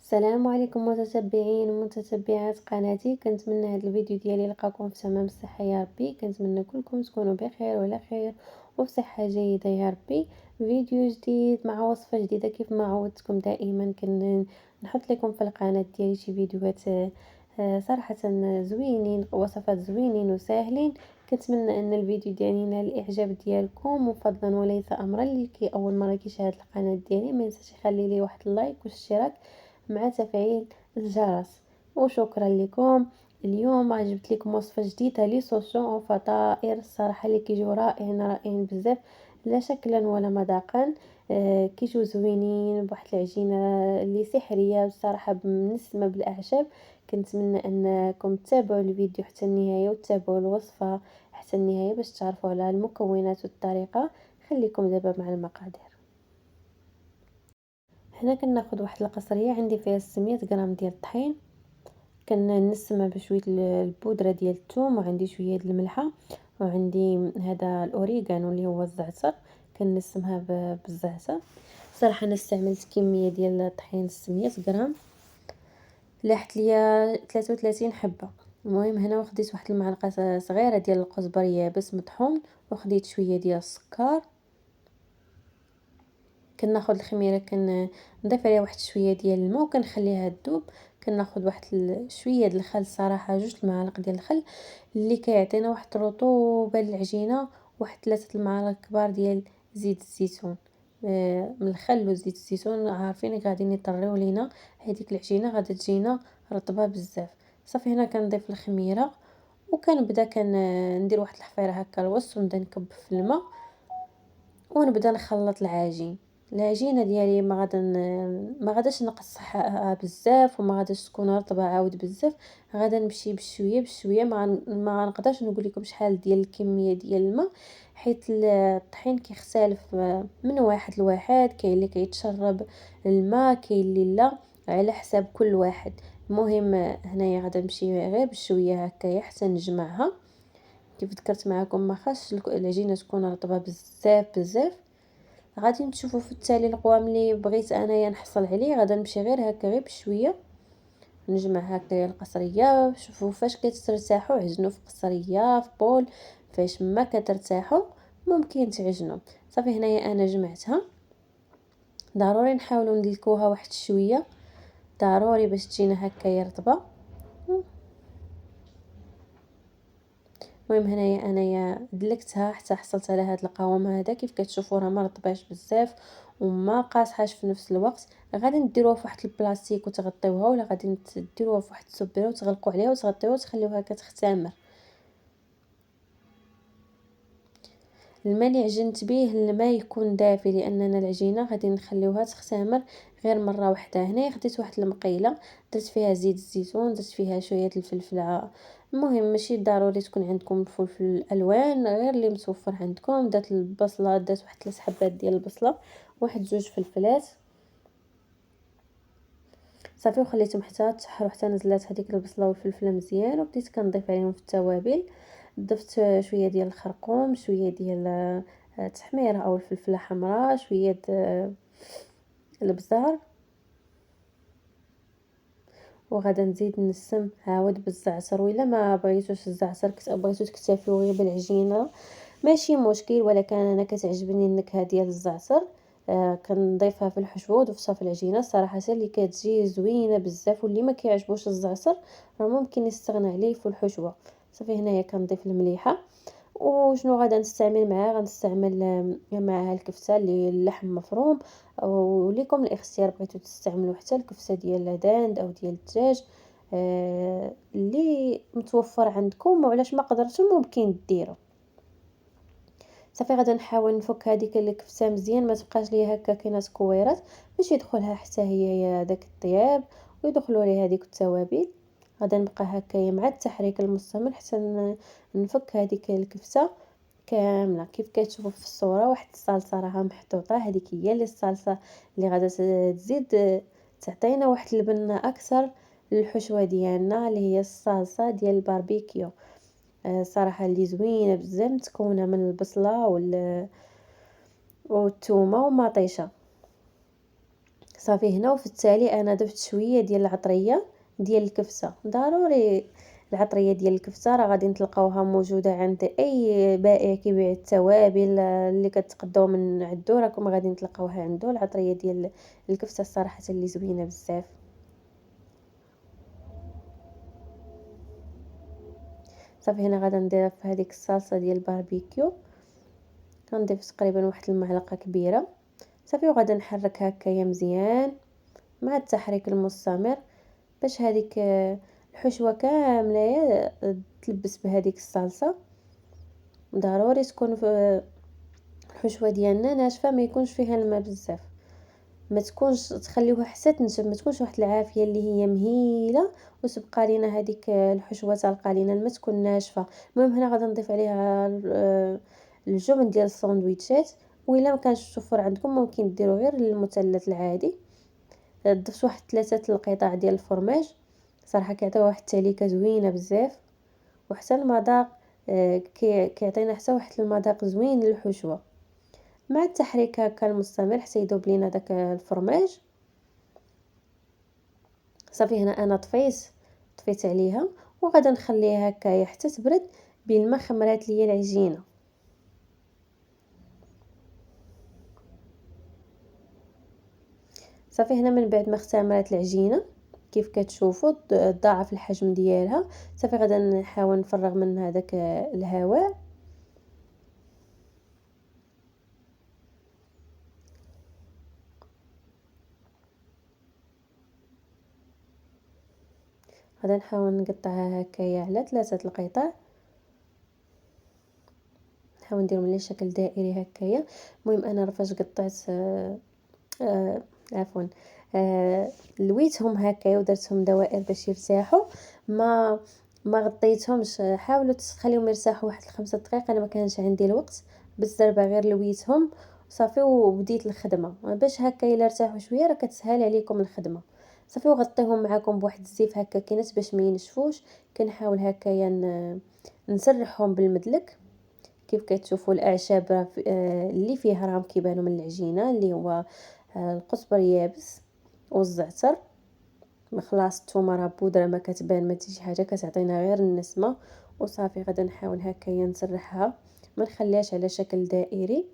السلام عليكم متتبعين ومتتبعات قناتي. كنتمنى هذا الفيديو ديالي يلقاكم في تمام الصحه يا ربي. كنتمنى كلكم تكونوا بخير وعلى خير وفي صحه جيده يا ربي. فيديو جديد مع وصفه جديده كيف ما عودتكم دائما نحط لكم في القناه ديالي شي فيديوهات صراحه زوينين، وصفات زوينين وساهلين. كنتمنى ان الفيديو ديالي ينال الاعجاب ديالكم، وفضلا وليس امرا. اللي اول مره كيشاهد القناه ديالي ما ينساش يخلي لي واحد اللايك والاشتراك مع تفعيل الجرس. وشكرا لكم. اليوم جبت لكم وصفه جديده لي سوسون فطائر، الصراحه اللي كيجيو رائعين بزاف، لا شكلا ولا مذاقا. كيجيو زوينين بواحد العجينه اللي سحريه بصراحه، بنسمه بالاعشاب. كنتمنى انكم تتابعوا الفيديو حتى النهايه وتتابعوا الوصفه حتى النهايه باش تعرفوا على المكونات والطريقه. خليكم دابا مع المقادير. هنا كناخذ واحد القصريه عندي فيها 600 غرام ديال الطحين، كنسمها بشويه البودره ديال الثوم، وعندي شويه د الملحه، وعندي هذا الاوريغانو اللي هو الزعتر كنسمها بالزعتر. صراحه انا استعملت كميه ديال الطحين 600 غرام، لاحت ليا 33 حبه. المهم هنا وخديت واحد المعلقه صغيره ديال القزبر يابس مطحون، وخديت شويه ديال السكر. كناخذ الخميره كنضيف عليها واحد شويه ديال الماء وكنخليها تذوب. كناخذ واحد شويه ديال الخل، صراحه 2 المعالق ديال الخل اللي كيعطينا واحد الرطوبه للعجينه. واحد 3 المعالق كبار ديال زيت الزيتون. من الخل وزيت الزيتون عارفين غاديين يطريو لينا هذيك العجينه، غادا تجينا رطبه بزاف. صافي هنا كنضيف الخميره وكنبدا ندير واحد الحفيره هكا الوسط، ونبدا نكب في الماء ونبدا نخلط العجينه ديالي. ما غاداش نقصحها بزاف وما غاداش تكون رطبه عاود بزاف. غادا نمشي بشويه ما نقدرش نقول لكم شحال ديال الكميه ديال الماء، حيت الطحين كيختلف من واحد لواحد. كاين اللي كيتشرب الماء، كاين اللي لا، على حساب كل واحد. المهم هنايا غادا نمشي غير بشويه هكايا حتى نجمعها. كيف ذكرت معكم ما خاصش العجينه تكون رطبه بزاف. غادي تشوفوا في التالي القوام اللي بغيت انايا نحصل عليه. غادا نمشي غير هكا غير بشويه نجمع هكا القصريه. شوفوا فاش كترتاحوا عجنوا في قصريه في بول، فاش ما كترتاحوا ممكن تعجنوا. صافي هنايا انا جمعتها. ضروري نحاولوا ندلكوها واحد شويه، ضروري باش تجينا هكا رطبه. المهم هنايا انايا دلكتها حتى حصلت على هذا القوام هذا. كيف كتشوفوا راه ما رطباش بزاف وما قاصحاش في نفس الوقت. غادي نديروها في واحد البلاستيك وتغطيوها، ولا غادي ديروها في واحد السبيره وتغلقوا عليها وتغطيوها وتخليوها كتختمر. الماء اللي عجنت به الماء يكون دافي، لاننا العجينه غادي نخليوها تختمر غير مره واحده. هنا خديت واحد المقيله درت فيها زيت الزيتون، درت فيها شويه الفلفل. المهم ماشي ضروري تكون عندكم الفلفل الالوان، غير اللي متوفر عندكم. درت البصله، درت واحد 3 حبات ديال البصله، واحد 2 فلفلات. صافي وخليتهم حتى تحروا حتى نزلات هذيك البصله والفلفله مزيان، وبديت كنضيف عليهم في التوابل. ضفت شويه ديال الخرقوم، شويه ديال التحميره او الفلفله حمراء، شويه البزار. وغادا نزيد نسم عاود بالزعتر، ولا ما بغيتوش الزعتر بغيتو تكتفيو غير بالعجينه ماشي مشكل، ولكن انا كتعجبني النكهه ديال الزعتر. كنضيفها في الحشو وضفتها في العجينه. صراحه اللي كتجي زوينه بزاف، واللي ما كيعجبوش الزعتر راه ممكن يستغنى عليه في الحشوه. صافي هنايا كنضيف المليحه. وشنو غادا نستعمل معاه؟ غنستعمل معها الكفته اللي اللحم مفروم، وليكم الاختيار، بغيتو تستعملوا حتى الكفته ديال الدند او ديال الدجاج اللي متوفر عندكم. وعلاش ما قدرتوا ممكن ديروا. صافي غادا نحاول نفك هذيك الكفته مزيان، ما تبقاش ليا هكا كاينه كويرات، باش يدخلها حتى هي داك الطياب ويدخلوا ليها هذيك التوابل. غادا نبقى هكايا مع التحريك المستمر حتى نفك هذيك الكفته كامله. كيف كتشوفوا في الصوره واحد الصلصه راها محطوطه، هذيك هي اللي الصلصه اللي غادا تزيد تعطينا واحد البنه اكثر للحشوه ديالنا، اللي هي الصلصه ديال الباربيكيو. صراحه اللي زوينه بزاف، متكونه من البصله والثومه ومطيشه. صافي هنا وفي التالي انا ضفت شويه ديال العطريه ديال الكفته. ضروري العطريه ديال الكفته راه غادي تلقاوها موجوده عند اي بائع كيبيع التوابل اللي كتقداو من عندو، راكم غادي تلقاوها عنده العطريه ديال الكفته الصراحه اللي زوينه بزاف. صافي هنا غادا ندير في هذيك الصلصه ديال الباربيكيو، كنضيف تقريبا واحد المعلقه كبيره. صافي وغادا نحرك هكايا مزيان مع التحريك المستمر باش هذيك الحشوه كامله تلبس بهذيك الصلصه. ضروري تكون في الحشوه ديالنا ناشفه، ما يكونش فيها الماء بزاف، ما تكونش تخليوها حتى تنشف، ما تكونش واحد العافيه اللي هي مهيله وتبقى لينا هذيك الحشوه تلقى لينا الماء تكون ناشفه. المهم هنا غادي نضيف عليها الجبن ديال الساندويتشات، وإلا ما كانش الشوفور عندكم ممكن ديروا غير المثلث العادي. ضفت واحد 3 القطع ديال الفرماج، صراحه كيعطيو واحد التاليكه زوينه بزاف، وحتى المذاق كيعطينا حتى واحد المذاق زوين للحشوه. مع التحريك هكا المستمر حتى يذوب لينا داك الفرماج. صافي هنا انا طفيت عليها وغادا نخليها هكايا حتى تبرد بالماء خمرات ليا العجينه. صافي هنا من بعد ما اختمرت العجينه كيف كتشوفوا ضاعف الحجم ديالها. صافي غادا نحاول نفرغ من هذاك الهواء. غادا نحاول نقطعها هكايا على 3 القطع، نحاول ندير من شكل دائري هكايا. المهم انا فاش قطعت عفوا لويتهم هكايا ودرتهم دوائر باش يرتاحوا. ما ما غطيتهمش، حاولوا تخليهم يرتاحوا واحد 5 دقائق. انا ما كانش عندي الوقت بالزربه، غير لويتهم صافي وبديت الخدمه باش هكا الا ارتاحوا شويه راه كتسهل عليكم الخدمه. صافي وغطيهم معكم بواحد الزيف هكا كينات باش ما ينشفوش. كنحاول هكايا نسرحهم بالمدلك. كيف كتشوفوا الاعشاب اللي فيها راهم كيبانوا من العجينه، اللي هو القزبر يابس والزعتر. خلاص الثومه راه بودره ما كتبان ما شي حاجه، كتعطينا غير النسمه. وصافي غادا نحاول هكايا نسرحها، ما نخليهاش على شكل دائري.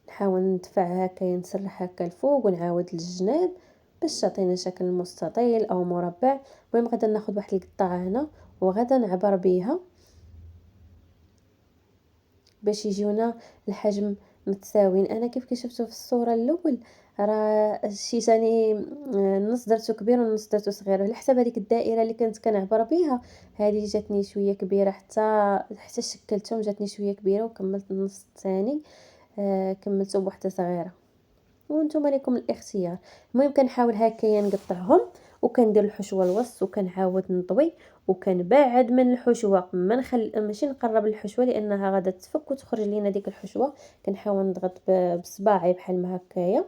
نحاول ندفع هكايا نسرح هكا الفوق ونعاود للجناب باش تعطينا شكل مستطيل او مربع. المهم غادا ناخذ واحد القطعه هنا وغادا نعبر بها باش يجيونا الحجم متساويين. انا كيف شفتوا في الصوره الاول راه شي ثاني النص درتو كبير والنص درتو صغير، على حسب هذيك الدائره اللي كنت كنعبر بها. هذه جاتني شويه كبيره حتى شكلتهم جاتني شويه كبيره وكملت النص الثاني كملته بوحده صغيره. وانتم لكم الاختيار. المهم كنحاول هكايا نقطعهم وكندير الحشوه الوسط وكنعاود نطوي وكنبعد من الحشوه، ما ماشي نقرب الحشوه لانها غادا تفك وتخرج لينا ديك الحشوه. كنحاول نضغط بصباعي بحال ما هكايا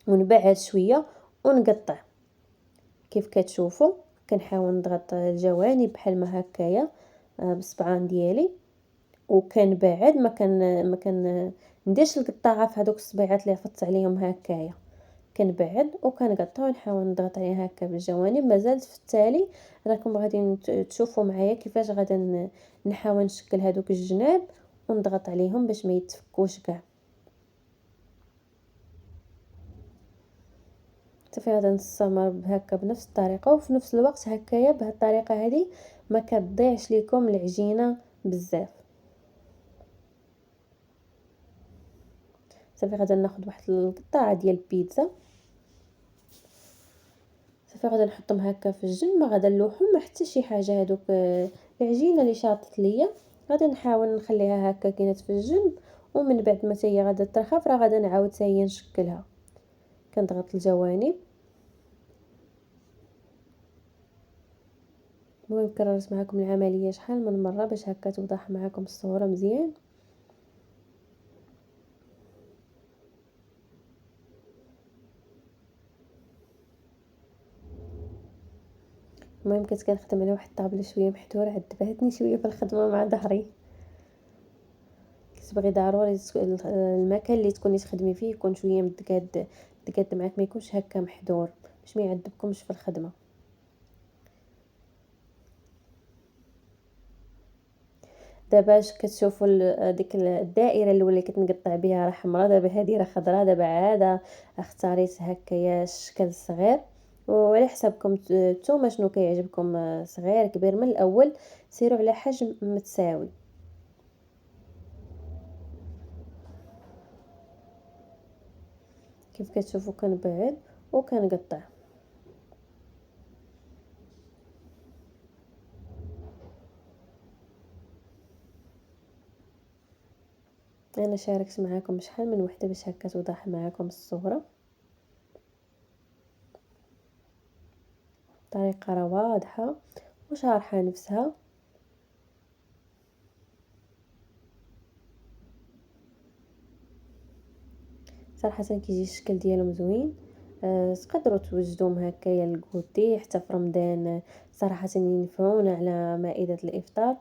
ونبعد شويه ونقطع كيف كتشوفوا. كنحاول نضغط الجوانب بحال ما هكايا بالصبعان ديالي وكنبعد ما كان نديرش القطاعه في هذوك الصبيعات اللي عفطت عليهم هكايا. كنبعد وكنقطع ونحاول نضغط عليها هكا بالجوانب. مازال في التالي راكم غادي تشوفوا معايا كيفاش غادا نحاول نشكل هذوك الجناب ونضغط عليهم باش ما يتفكوش كاع. صافي غادا نستمر بهكا بنفس الطريقه وفي نفس الوقت هكايا بهذه الطريقه هذه ما كتضيعش لكم العجينه بزاف. صافي غادا ناخذ واحد القطعه ديال البيتزا. صافي غادا نحطهم هكا في الجنب، ما غادا نلوحهم ما حتى شي حاجه. هذوك العجينه اللي شاطت ليا غادا نحاول نخليها هكا كينات في الجنب، ومن بعد ما هي غادا ترخف راه غادا نعاود هي نشكلها. كنضغط الجوانب. المهم كررت معكم العمليه شحال من مره باش هكا توضح معكم الصوره مزيان. المهم كنت كنخدم على واحد الطابله شويه محتوره، عذباتني شويه في الخدمه مع ظهري. كنت كتبغي ضروري المكان اللي تكوني تخدمي فيه يكون شويه مدقاد معاك، ما يكونش هكا محضور باش ما يعذبكمش في الخدمه. دابا اش كتشوفوا ديك الدائره الاولى اللي كنت نقطع بها راه حمراء، دابا هذه راه خضراء. دابا عاده اختاريت هكايا الشكل الصغير، وعلى حسابكم نتوما شنو كيعجبكم، صغير كبير. من الاول سيروا على حجم متساوي. كيف كتشوفوا كنبعد وكنقطع. انا شاركت معاكم شحال من وحده باش هكا توضح معاكم الصوره. طريقه راه واضحه وشارحه نفسها. صراحه كيجي الشكل ديالهم زوين. تقدروا توجدوهم هكايا الكوتي حتى في رمضان، صراحه ينفعونا على مائده الافطار.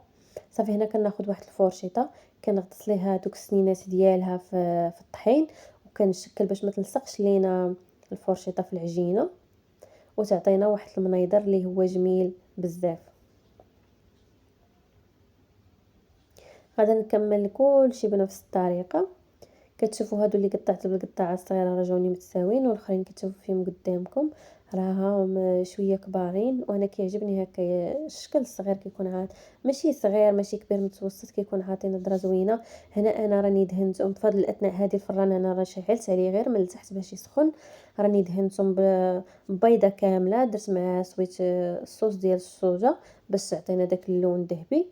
صافي هنا كناخذ واحد الفرشيطه، كنغطس ليها دوك السنينات ديالها في الطحين، وكنشكل باش ما تلصقش لينا الفرشيطه في العجينه، وتعطينا واحد المنيضر اللي هو جميل بزاف. غادا نكمل كلشي بنفس الطريقه. كتشوفوا هادو اللي قطعت بالقطاعه الصغيره راه جاوني متساويين، والاخرين كتشوفوا فيهم قدامكم راهم شويه كبارين. وانا كيعجبني هكا الشكل الصغير، كيكون عاد ماشي صغير ماشي كبير، متوسط، كيكون عاطي نظره زوينه. هنا انا راني دهنتهم بفضل الاثناء هذه الفران، انا راه شعلت عليه غير من التحت باش يسخن. راني دهنتهم ببيضه كامله، درت معها سويت الصوص ديال الصوجه باش تعطينا داك اللون الذهبي.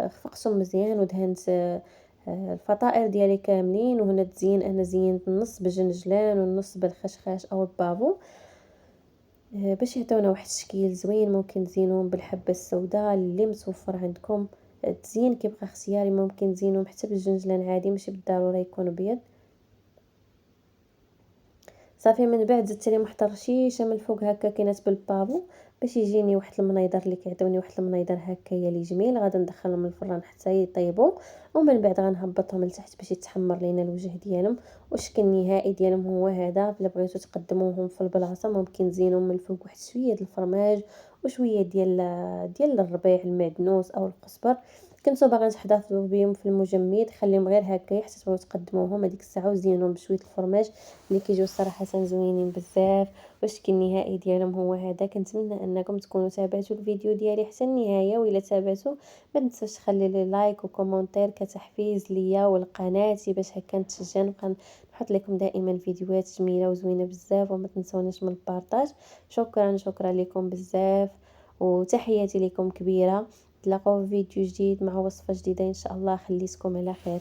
خفقتهم مزيان ودهنت الفطائر ديالي كاملين. وهنا تزين انا زينت النص بالجنجلان والنص بالخشخاش او البافو، باش يعطيونا واحد الشكل زوين. ممكن تزينوهم بالحبه السوداء اللي متوفر عندكم. التزيين كيبقى اختياري، ممكن تزينوهم حتى بالجنجلان عادي، ماشي بالضروره يكون ابيض. صافي من بعد زدت لي واحد الرشيشه من الفوق هكا كينات بالبافو باش يجيني واحد المنيضر اللي كيعطيوني واحد المنيضر هكايا اللي جميل. غادا ندخلهم للفران حتى يطيبوا، ومن بعد غنهبطهم لتحت باش يتحمر لينا الوجه ديالهم. والشكل النهائي ديالهم هو هذا. الا بغيتو تقدموهم في البلاصه ممكن تزينوا من الفوق واحد شويه د الفرماج وشويه ديال الربيع المعدنوس او القزبر. كنتو باغيين تحتفظوا بهم في المجمد، خليهم غير هكا حتى تبغيو تقدموهم هذيك الساعه، وزينوهم بشويه الفرماج اللي كيجيو صراحه زوينين بزاف. والشكل النهائي ديالهم هو هذا. كنتمنى انكم تكونوا تابعتوا الفيديو ديالي حتى النهايه، وإلا تابعتوا ما تنسوش تخلي لي لايك وكومونتير كتحفيز ليا ولقناتي باش هكا نتشجع نبقى نحط لكم دائما فيديوهات جميله وزوينه بزاف. وما تنسونيش من البارطاج. شكرا لكم بزاف، وتحياتي لكم كبيره. تلاقوا في فيديو جديد مع وصفه جديده ان شاء الله. خليتكم على خير.